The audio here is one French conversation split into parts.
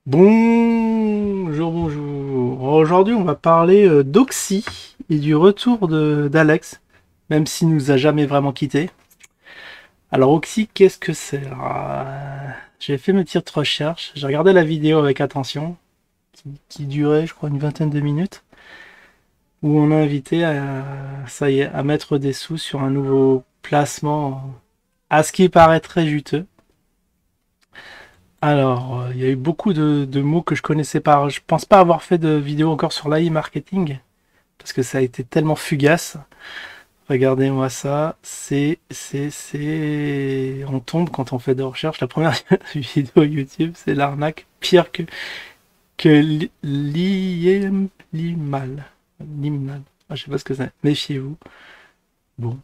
Bonjour, bonjour. Aujourd'hui, on va parler d'Oxy et du retour d'Alex, même s'il nous a jamais vraiment quittés. Alors, Oxy, qu'est-ce que c'est? J'ai fait mes petites recherches, j'ai regardé la vidéo avec attention, qui durait, je crois, une vingtaine de minutes, où on a invité ça y est, à mettre des sous sur un nouveau placement, à ce qui paraît très juteux. Alors, il y a eu beaucoup de mots que je connaissais pas. Je pense pas avoir fait de vidéo encore sur l'AI marketing, parce que ça a été tellement fugace. Regardez-moi ça, On tombe quand on fait des recherches. La première vidéo YouTube, c'est l'arnaque pire que l'IMAL. L'IMAL. Ah, je sais pas ce que c'est. Méfiez-vous. Bon.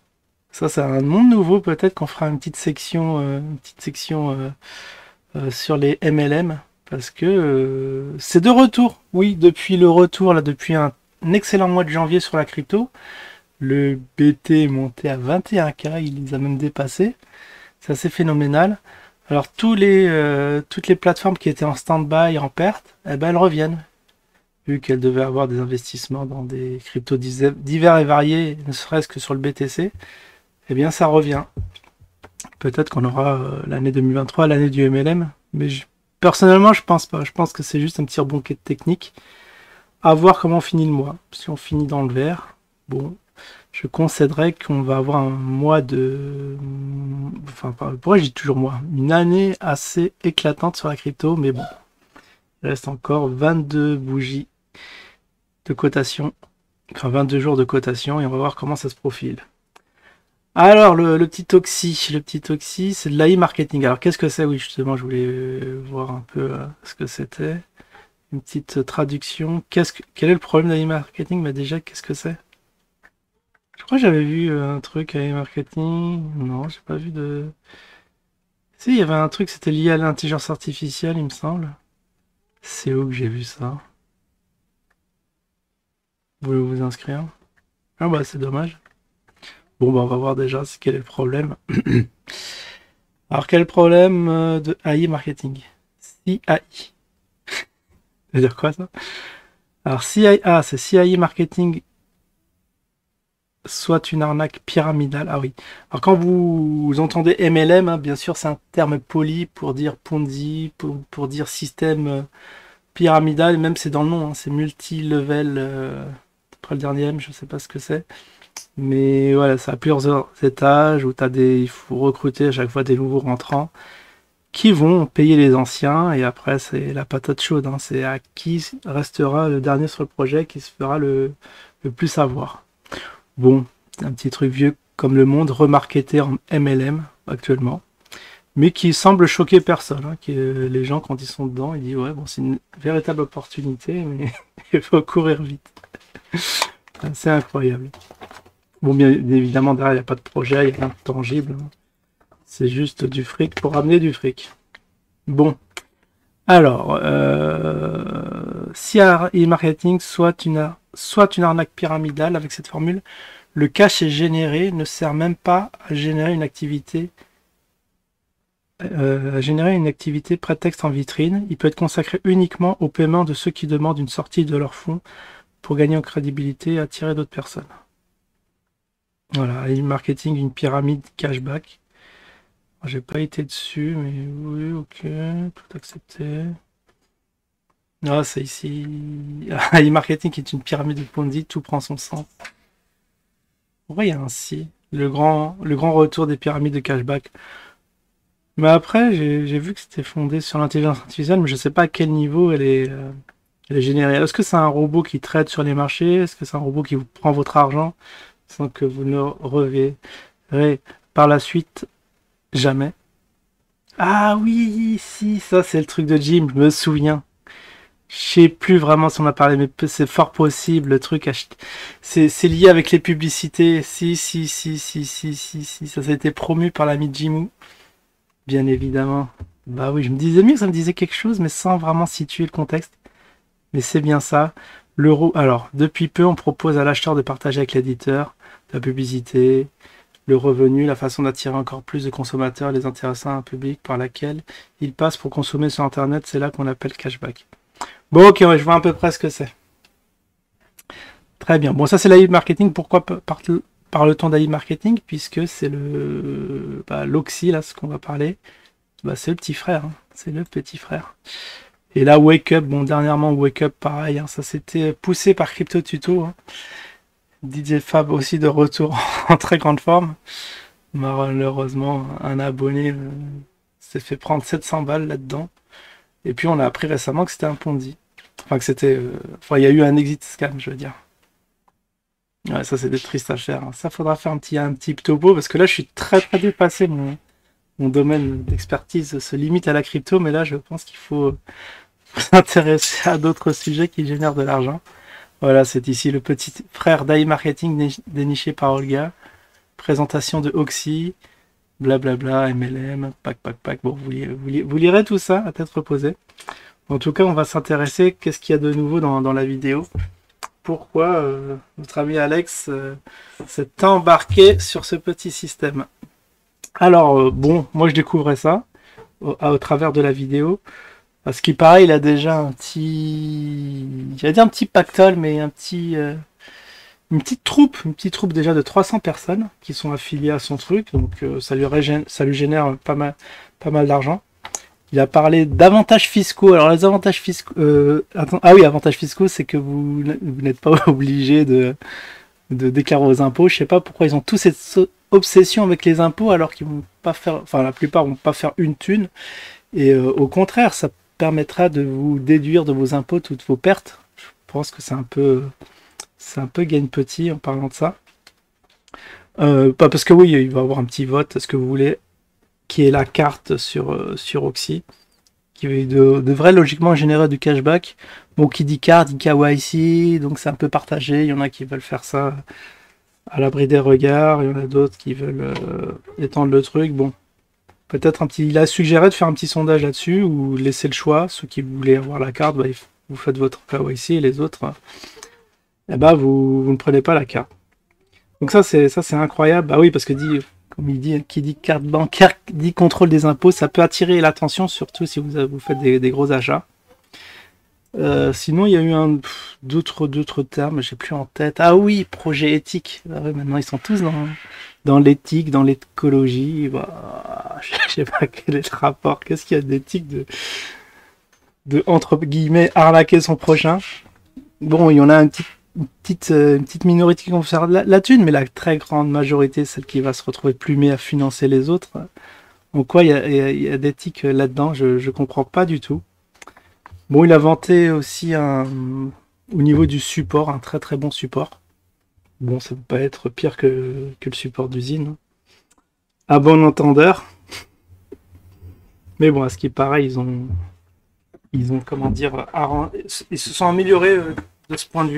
Ça, c'est un monde nouveau. Peut-être qu'on fera une petite section sur les MLM. Parce que c'est de retour. Oui, depuis le retour, là, depuis un excellent mois de janvier sur la crypto. Le BT est monté à 21K, il les a même dépassés. C'est assez phénoménal. Alors toutes les plateformes qui étaient en stand-by, en perte, eh ben, elles reviennent. Vu qu'elles devaient avoir des investissements dans des cryptos divers et variés, ne serait-ce que sur le BTC, eh bien ça revient. Peut-être qu'on aura l'année 2023, l'année du MLM, mais personnellement je pense pas. Je pense que c'est juste un petit rebond technique. À voir comment on finit le mois. Si on finit dans le vert, bon, je concéderais qu'on va avoir un mois de... Enfin, pourquoi je dis toujours mois? Une année assez éclatante sur la crypto, mais bon, il reste encore 22 bougies de cotation, enfin 22 jours de cotation, et on va voir comment ça se profile. Alors, le petit Oxy, c'est de l'AI marketing. Alors, qu'est-ce que c'est? Oui, justement, je voulais voir un peu ce que c'était. Une petite traduction. Quel est le problème d'AI marketing? Mais déjà, qu'est-ce que c'est? Je crois que j'avais vu un truc AI marketing. Non, j'ai pas vu de. Si, il y avait un truc, c'était lié à l'intelligence artificielle, il me semble. C'est où que j'ai vu ça? Vous voulez vous inscrire? Ah bah c'est dommage. Bon bah on va voir déjà quel est le problème. Alors quel est le problème de AI marketing? CI. Ça veut dire quoi ça? Alors CI, c'est CI marketing, soit une arnaque pyramidale. Ah oui. Alors quand vous entendez MLM, hein, bien sûr c'est un terme poli pour dire Ponzi, pour dire système pyramidal, même c'est dans le nom, hein, c'est multi-level. Après le dernier M, je sais pas ce que c'est. Mais voilà, ça a plusieurs étages où il faut recruter à chaque fois des nouveaux rentrants qui vont payer les anciens et après c'est la patate chaude, hein, c'est à qui restera le dernier sur le projet qui se fera le plus avoir. Bon, un petit truc vieux comme le monde remarketé en MLM actuellement, mais qui semble choquer personne, hein, les gens quand ils sont dedans, ils disent ouais bon c'est une véritable opportunité mais il faut courir vite. C'est incroyable. Bon, bien évidemment, derrière, il n'y a pas de projet, il n'y a rien de tangible, hein. C'est juste du fric pour amener du fric. Bon, alors, si e-marketing soit une arnaque pyramidale avec cette formule, le cash est généré ne sert même pas à générer une activité prétexte en vitrine. Il peut être consacré uniquement au paiement de ceux qui demandent une sortie de leurs fonds pour gagner en crédibilité et attirer d'autres personnes. Voilà, e-marketing, une pyramide cashback. J'ai pas été dessus, mais oui, ok, tout accepté. Ah, c'est ici. E-marketing est une pyramide de Ponzi, tout prend son sens. Pourquoi il y a un si? Le grand retour des pyramides de cashback. Mais après, j'ai vu que c'était fondé sur l'intelligence artificielle, mais je sais pas à quel niveau elle est générée. Est-ce que c'est un robot qui traite sur les marchés? Est-ce que c'est un robot qui vous prend votre argent sans que vous ne le reverrez par la suite jamais? Ah oui, si, ça c'est le truc de Jim, je me souviens. Je sais plus vraiment si on a parlé, mais c'est fort possible, le truc c'est lié avec les publicités. Si, ça a été promu par l'ami Jimou, bien évidemment. Bah oui, je me disais mieux que ça me disait quelque chose, mais sans vraiment situer le contexte. Mais c'est bien ça. Alors, depuis peu, on propose à l'acheteur de partager avec l'éditeur de la publicité, le revenu, la façon d'attirer encore plus de consommateurs, les intéressant à un public par laquelle ils passent pour consommer sur Internet, c'est là qu'on appelle cashback. Bon, ok, ouais, je vois à peu près ce que c'est. Très bien. Bon, ça c'est l'AI marketing. Pourquoi parle-t-on d'AI marketing? Puisque c'est l'Oxy, là, ce qu'on va parler. C'est le petit frère. Hein. C'est le petit frère. Et là, Wake Up, bon, dernièrement, Wake Up, pareil. Hein, ça s'était poussé par Crypto Tuto. Hein. DJ Fab aussi de retour en très grande forme. Malheureusement, un abonné s'est fait prendre 700 balles là-dedans. Et puis, on a appris récemment que c'était un Ponzi. Enfin, que c'était... il y a eu un exit scam, je veux dire. Ouais, ça c'est des tristes affaires. Hein. Ça faudra faire un petit topo parce que là je suis très dépassé. Mon domaine d'expertise se limite à la crypto, mais là je pense qu'il faut s'intéresser à d'autres sujets qui génèrent de l'argent. Voilà, c'est ici le petit frère d'AI Marketing déniché par Olga. Présentation de Oxy, blablabla, MLM, pack. Bon, vous lirez tout ça à tête reposée. En tout cas, on va s'intéresser qu'est-ce qu'il y a de nouveau dans la vidéo. Pourquoi notre ami Alex s'est embarqué sur ce petit système. Alors, bon, moi je découvrais ça au travers de la vidéo. Parce qu'il paraît, il a déjà un petit... J'allais dire un petit pactole, mais une petite troupe déjà de 300 personnes qui sont affiliées à son truc. Donc ça lui génère pas mal d'argent. Il a parlé d'avantages fiscaux. Alors les avantages fiscaux... avantages fiscaux, c'est que vous n'êtes pas obligé de déclarer vos impôts. Je sais pas pourquoi ils ont tous cette obsession avec les impôts alors qu'ils vont pas faire... Enfin, la plupart vont pas faire une thune. Et au contraire, ça permettra de vous déduire de vos impôts toutes vos pertes. Je pense que c'est un peu gagne petit en parlant de ça. Pas parce que oui, il va y avoir un petit vote, ce que vous voulez, qui est la carte sur Oxy, qui devrait logiquement générer du cashback. Bon, qui dit carte, dit KYC, donc c'est un peu partagé. Il y en a qui veulent faire ça à l'abri des regards, il y en a d'autres qui veulent étendre le truc. Bon, peut-être il a suggéré de faire un petit sondage là-dessus, ou laisser le choix. Ceux qui voulaient avoir la carte, vous faites votre KYC, et les autres, vous ne prenez pas la carte. Donc ça c'est incroyable. Bah oui, parce que comme il dit, qui dit carte bancaire, dit contrôle des impôts, ça peut attirer l'attention, surtout si vous faites des gros achats. Sinon, il y a eu d'autres termes, j'ai plus en tête. Ah oui, projet éthique. Ah oui, maintenant, ils sont tous dans l'éthique, dans l'écologie. Bah, je sais pas quel est le rapport. Qu'est-ce qu'il y a d'éthique de entre guillemets arnaquer son prochain. Bon, il y en a une petite minorité qui vont faire la thune, mais la très grande majorité, celle qui va se retrouver plumée à financer les autres. Donc quoi, il y a d'éthique là-dedans, je comprends pas du tout. Bon, il a vanté aussi au niveau du support, un très bon support. Bon, ça peut pas être pire que le support d'usine. À bon entendeur. Mais bon, à ce qui paraît, ils ont comment dire, ils se sont améliorés de ce point de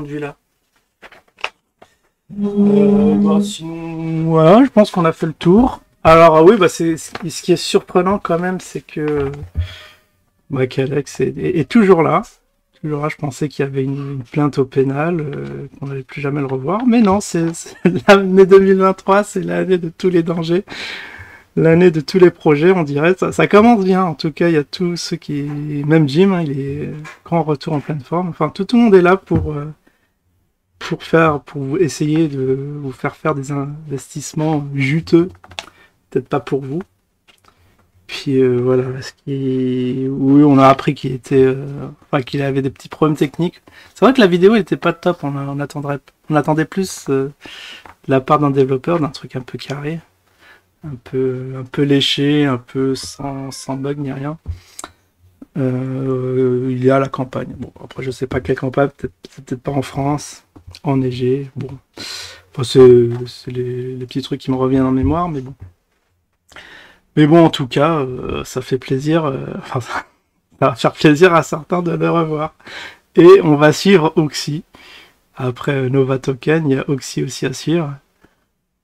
vue-là. Sinon, voilà, je pense qu'on a fait le tour. Alors oui, ce qui est surprenant quand même, c'est que qu'Alex est toujours là. Toujours là, je pensais qu'il y avait une plainte au pénal, qu'on n'allait plus jamais le revoir. Mais non, c'est l'année 2023, c'est l'année de tous les dangers. L'année de tous les projets, on dirait. Ça commence bien. En tout cas, il y a tous ceux qui... Même Jim, hein, il est grand retour en pleine forme. Enfin, tout le monde est là pour essayer de vous faire des investissements juteux. Peut-être pas pour vous. Puis voilà, oui, on a appris qu'il qu'il avait des petits problèmes techniques. C'est vrai que la vidéo n'était pas top, on attendait plus de la part d'un développeur, d'un truc un peu carré, un peu léché, un peu sans bug ni rien. Il y a la campagne. Bon, après je sais pas quelle campagne, c'est peut-être pas en France, enneigé. Bon, c'est les petits trucs qui me reviennent en mémoire, mais bon. Mais bon, en tout cas, ça fait plaisir. Ça va faire plaisir à certains de le revoir. Et on va suivre Oxy. Après Nova Token, il y a Oxy aussi à suivre.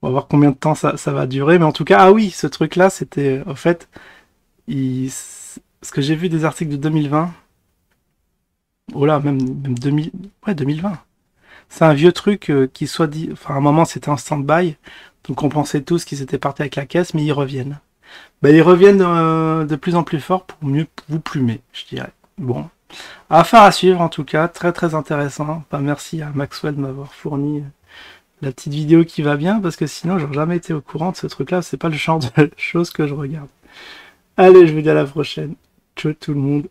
On va voir combien de temps ça va durer. Mais en tout cas, ah oui, ce truc-là, c'était... En fait, ce que j'ai vu des articles de 2020... Oh là, même 2020. C'est un vieux truc qui soit dit... Enfin, à un moment, c'était en stand-by. Donc on pensait tous qu'ils étaient partis avec la caisse, mais ils reviennent. Ben, ils reviennent de plus en plus fort pour mieux vous plumer, je dirais. Bon. Affaire à suivre, en tout cas. Très, très intéressant. Ben, merci à Maxwell de m'avoir fourni la petite vidéo qui va bien, parce que sinon, j'aurais jamais été au courant de ce truc-là. C'est pas le genre de choses que je regarde. Allez, je vous dis à la prochaine. Ciao tout le monde.